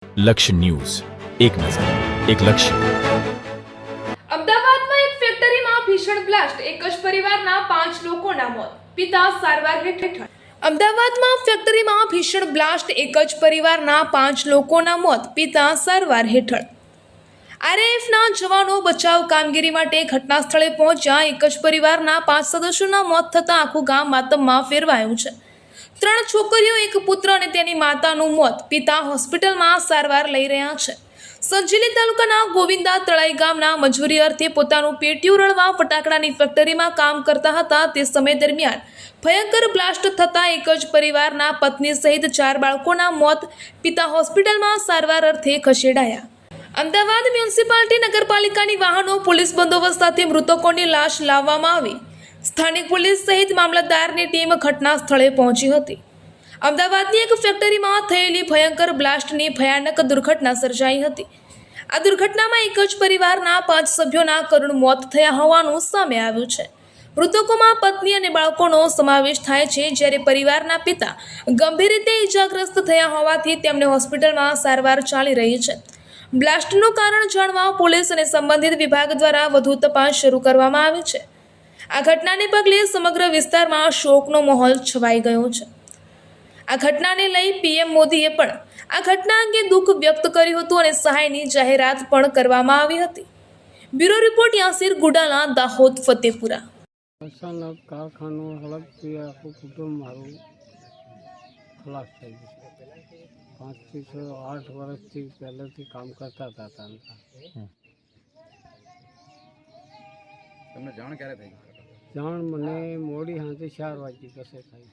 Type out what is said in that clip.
લક્ષ્ય ન્યૂઝ, એક નજર, એક લક્ષ્ય. અમદાવાદમાં એક ફેક્ટરીમાં ભીષણ બ્લાસ્ટ, એક જ પરિવારના 5 લોકોના મોત, પિતા સારવાર હેઠળ. અમદાવાદમાં ફેક્ટરીમાં ભીષણ બ્લાસ્ટ, એક જ પરિવારના 5 લોકોના મોત, પિતા સારવાર હેઠળ. આરએએફના જવાનો બચાવ કામગીરી માટે ઘટના સ્થળે પહોંચ્યા. એક જ પરિવારના 5 સદસ્યોના મોત થતાં આખું ગામ માતમમાં ફેરવાયું છે. 3 છોકરીઓ, એક પુત્ર અને તેની માતાનું મોત. પિતા હોસ્પિટલમાં સારવાર લઈ રહ્યા છે. સંજેલી તાલુકાના ગોવિંદા તળાઈ ગામના મજૂરી અર્થે પોતાનું પેટીયું રળવા ફટાકડાની ફેક્ટરીમાં કામ કરતા હતા. તે સમય દરમિયાન ભયંકર બ્લાસ્ટ થતાં એક જ પરિવારના પત્ની સહિત 4 બાળકોના મોત. પિતા હોસ્પિટલમાં સારવાર અર્થે ખસેડાયા. અમદાવાદ મ્યુનિસિપાલિટી નગરપાલિકાની વાહનો પોલીસ બંદોબસ્ત સાથે મૃતકોની લાશ લાવવામાં આવી. સ્થાનિક પોલીસ સહિત મામલતદારની ટીમ ઘટના સ્થળે પહોંચી હતી. અમદાવાદની એક ફેક્ટરીમાં થયેલી ભયંકર બ્લાસ્ટની ભયાનક દુર્ઘટના સર્જાઈ હતી. આ દુર્ઘટનામાં એક જ પરિવારના 5 સભ્યોના કરુણ મોત થયા હોવાનું સામે આવ્યું છે. મૃતકોમાં પત્ની અને બાળકોનો સમાવેશ થાય છે, જ્યારે પરિવારના પિતા ગંભીર રીતે ઈજાગ્રસ્ત થયા હોવાથી તેમને હોસ્પિટલમાં સારવાર ચાલી રહી છે. બ્લાસ્ટનું કારણ જાણવા પોલીસ અને સંબંધિત વિભાગ દ્વારા વધુ તપાસ શરૂ કરવામાં આવી છે. આ ઘટનાને પગલે સમગ્ર વિસ્તારમાં શોકનો માહોલ છવાઈ ગયો છે. આ ઘટનાને લઈ પીએમ મોદીએ પણ આ ઘટના અંગે દુઃખ વ્યક્ત કર્યું હતું અને સહાયની જાહેરાત પણ કરવામાં આવી હતી. Bureau report Yasir Gudala, Dahod, Fatepura. અચાનક કારખાનું હળગથી આખું કુટુંબ મારું ખલાસ થઈ ગયું. 5 થી 8 વર્ષથી પહેલેથી કામ કરતા હતા ત્યાં. તમને જાણ ક્યારે થઈ? જાણ મને મોડી સાંજે 4 વાગે કશે થઈ.